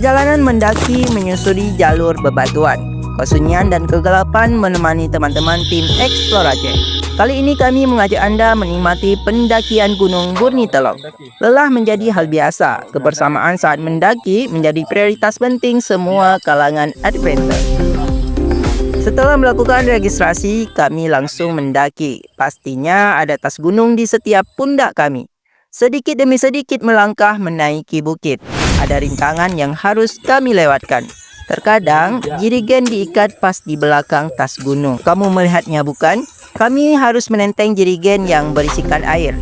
Perjalanan mendaki menyusuri jalur bebatuan. Kesunyian dan kegelapan menemani teman-teman tim Explore Aceh. Kali ini kami mengajak Anda menikmati pendakian Gunung Burni Telong. Lelah menjadi hal biasa, kebersamaan saat mendaki menjadi prioritas penting semua kalangan adventure. Setelah melakukan registrasi, kami langsung mendaki. Pastinya ada tas gunung di setiap pundak kami. Sedikit demi sedikit melangkah menaiki bukit. Ada rintangan yang harus kami lewatkan. Terkadang, jirigen diikat pas di belakang tas gunung. Kamu melihatnya bukan? Kami harus menenteng jirigen yang berisikan air.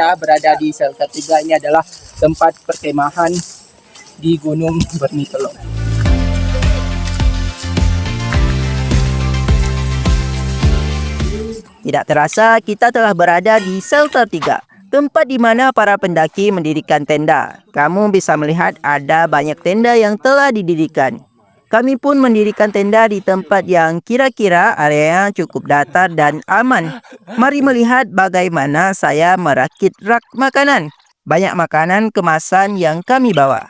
Berada di shelter 3. Ini adalah tempat perkemahan di Gunung Burni Telong. Tidak terasa kita telah berada di shelter 3, tempat di mana para pendaki mendirikan tenda. Kamu bisa melihat ada banyak tenda yang telah didirikan. Kami pun mendirikan tenda di tempat yang kira-kira areanya cukup datar dan aman. Mari melihat bagaimana saya merakit rak makanan. Banyak makanan kemasan yang kami bawa.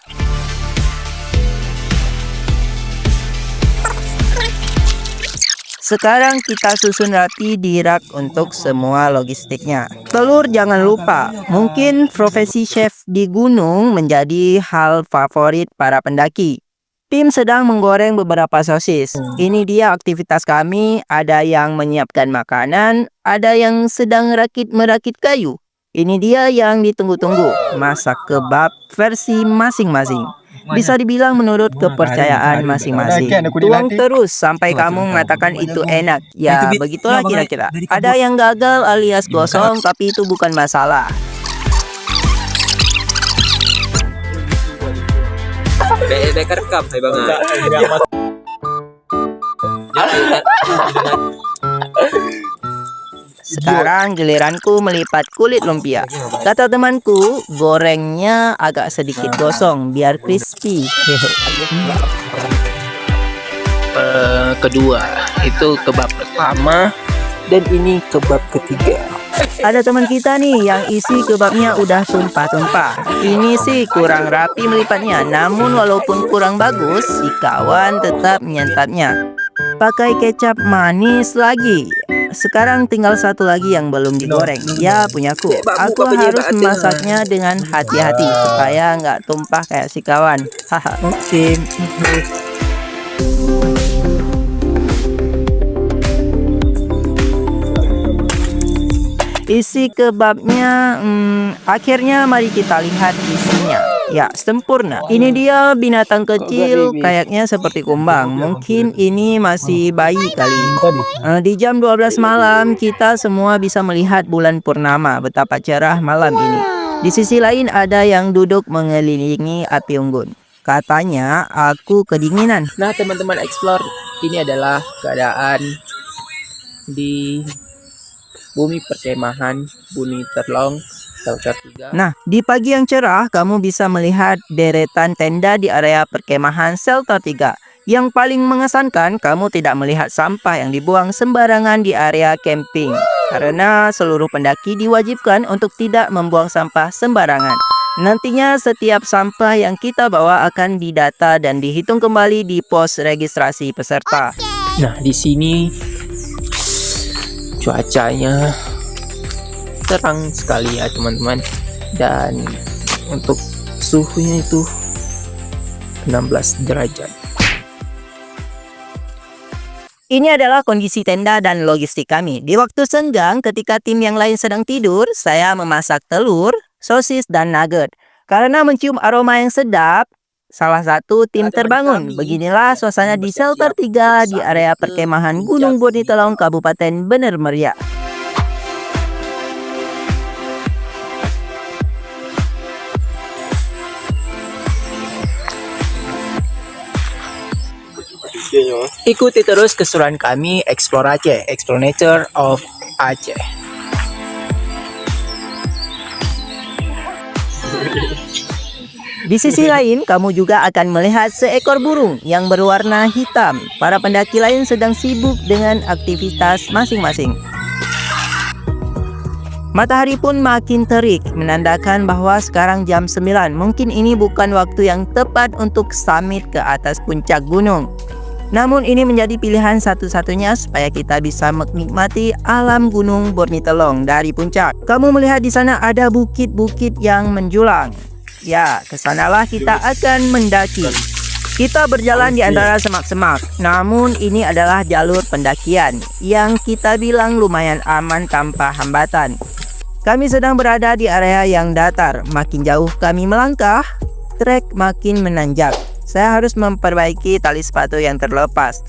Sekarang kita susun rapi di rak untuk semua logistiknya. Telur jangan lupa, mungkin profesi chef di gunung menjadi hal favorit para pendaki. Tim sedang menggoreng beberapa sosis. Ini dia aktivitas kami, ada yang menyiapkan makanan, ada yang sedang merakit kayu. Ini dia yang ditunggu-tunggu, masak kebab versi masing-masing. Bisa dibilang menurut kepercayaan masing-masing. Tuang terus sampai kamu mengatakan itu enak. Ya, begitulah kira-kira. Ada yang gagal alias gosong, tapi itu bukan masalah. Rekam, hai bang. Sekarang giliranku melipat kulit lumpia. Kata temanku, gorengnya agak sedikit gosong biar crispy. Kedua, itu kebab pertama dan ini kebab ketiga. Ada teman kita nih yang isi kebabnya udah tumpah-tumpah. Ini sih kurang rapi melipatnya, namun walaupun kurang bagus, si kawan tetap menyantapnya. Pakai kecap manis lagi. Sekarang tinggal satu lagi yang belum digoreng. Ya, punyaku. Aku harus memasaknya dengan hati-hati supaya nggak tumpah kayak si kawan. Haha. Oke. Isi kebabnya, akhirnya mari kita lihat isinya. Ya, sempurna. Ini dia binatang kecil, kayaknya seperti kumbang. Mungkin ini masih bayi kali. Di jam 12 malam, kita semua bisa melihat bulan purnama. Betapa cerah malam ini. Di sisi lain ada yang duduk mengelilingi api unggun. Katanya, aku kedinginan. Nah, teman-teman Explore, ini adalah keadaan di bumi perkemahan Burni Telong shelter 3. Nah, di pagi yang cerah, kamu bisa melihat deretan tenda di area perkemahan shelter 3. Yang paling mengesankan, kamu tidak melihat sampah yang dibuang sembarangan di area camping. Karena seluruh pendaki diwajibkan untuk tidak membuang sampah sembarangan. Nantinya setiap sampah yang kita bawa akan didata dan dihitung kembali di pos registrasi peserta. Nah, di sini cuacanya terang sekali ya teman-teman, dan untuk suhunya itu 16 derajat. Ini adalah kondisi tenda dan logistik kami. Di waktu senggang ketika tim yang lain sedang tidur, saya memasak telur, sosis, dan nugget. Karena mencium aroma yang sedap, salah satu tim terbangun. Beginilah suasana di shelter 3 di area perkemahan Gunung Burni Telong, Kabupaten Bener Meriah. Ikuti terus keseruan kami Explore Aceh, Explore Nature of Aceh. Di sisi lain, kamu juga akan melihat seekor burung yang berwarna hitam. Para pendaki lain sedang sibuk dengan aktivitas masing-masing. Matahari pun makin terik, menandakan bahwa sekarang jam 9. Mungkin ini bukan waktu yang tepat untuk summit ke atas puncak gunung. Namun ini menjadi pilihan satu-satunya supaya kita bisa menikmati alam Gunung Burnitelong dari puncak. Kamu melihat di sana ada bukit-bukit yang menjulang. Ya, kesanalah kita akan mendaki. Kita berjalan di antara semak-semak. Namun ini adalah jalur pendakian yang kita bilang lumayan aman tanpa hambatan. Kami sedang berada di area yang datar. Makin jauh kami melangkah, trek makin menanjak. Saya harus memperbaiki tali sepatu yang terlepas.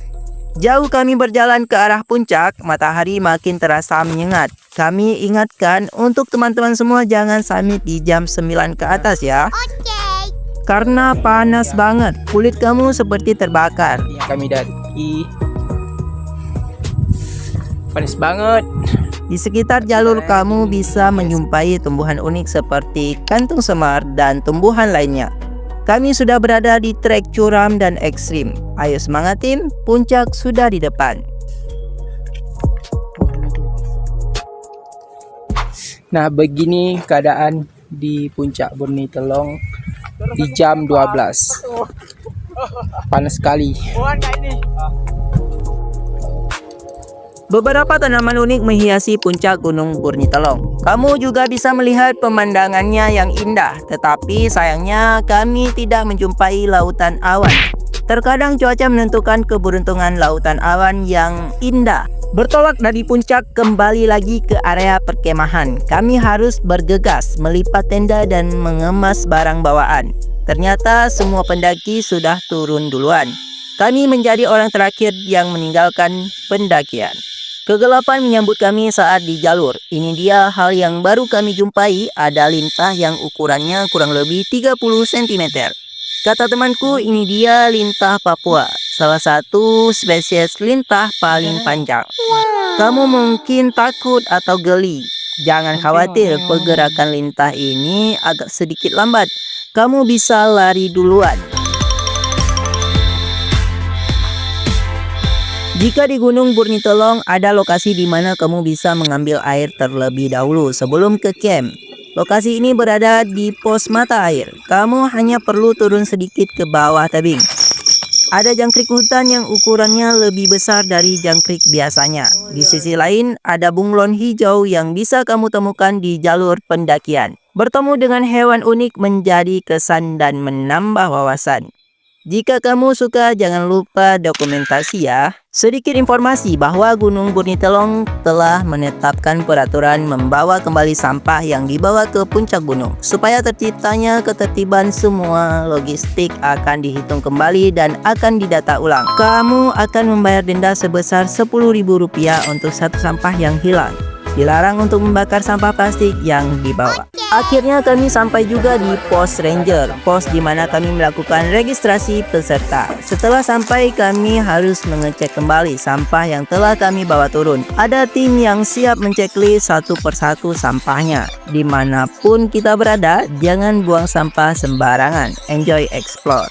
Jauh kami berjalan ke arah puncak, matahari makin terasa menyengat. Kami ingatkan untuk teman-teman semua jangan summit di jam 9 ke atas ya. Karena panas banget, kulit kamu seperti terbakar. Yang kami daki panas banget. Di sekitar jalur kamu bisa menjumpai tumbuhan unik seperti kantung semar dan tumbuhan lainnya. Kami sudah berada di trek curam dan ekstrim. Ayo semangat tim, puncak sudah di depan. Nah, begini keadaan di puncak Burnitelong di jam 12. Panas sekali. Beberapa tanaman unik menghiasi puncak Gunung Burnitelong. Kamu juga bisa melihat pemandangannya yang indah, tetapi sayangnya kami tidak menjumpai lautan awan. Terkadang cuaca menentukan keberuntungan lautan awan yang indah. Bertolak dari puncak kembali lagi ke area perkemahan. Kami harus bergegas melipat tenda dan mengemas barang bawaan. Ternyata semua pendaki sudah turun duluan. Kami menjadi orang terakhir yang meninggalkan pendakian. Kegelapan menyambut kami saat di jalur. Ini dia hal yang baru kami jumpai, ada lintah yang ukurannya kurang lebih 30 cm. Kata temanku, ini dia lintah Papua, salah satu spesies lintah paling panjang. Kamu mungkin takut atau geli. Jangan khawatir, pergerakan lintah ini agak sedikit lambat. Kamu bisa lari duluan. Jika di Gunung Burnitelong ada lokasi di mana kamu bisa mengambil air terlebih dahulu sebelum ke camp. Lokasi ini berada di pos mata air. Kamu hanya perlu turun sedikit ke bawah tebing. Ada jangkrik hutan yang ukurannya lebih besar dari jangkrik biasanya. Di sisi lain, ada bunglon hijau yang bisa kamu temukan di jalur pendakian. Bertemu dengan hewan unik menjadi kesan dan menambah wawasan. Jika kamu suka, jangan lupa dokumentasi ya. Sedikit informasi bahwa Gunung Burnitelong telah menetapkan peraturan membawa kembali sampah yang dibawa ke puncak gunung. Supaya terciptanya ketertiban, semua logistik akan dihitung kembali dan akan didata ulang. Kamu akan membayar denda sebesar Rp10.000 untuk satu sampah yang hilang. Dilarang untuk membakar sampah plastik yang dibawa. Akhirnya kami sampai juga di pos ranger, pos di mana kami melakukan registrasi peserta. Setelah sampai, kami harus mengecek kembali sampah yang telah kami bawa turun. Ada tim yang siap menceklis satu persatu sampahnya. Dimanapun kita berada, jangan buang sampah sembarangan. Enjoy explore.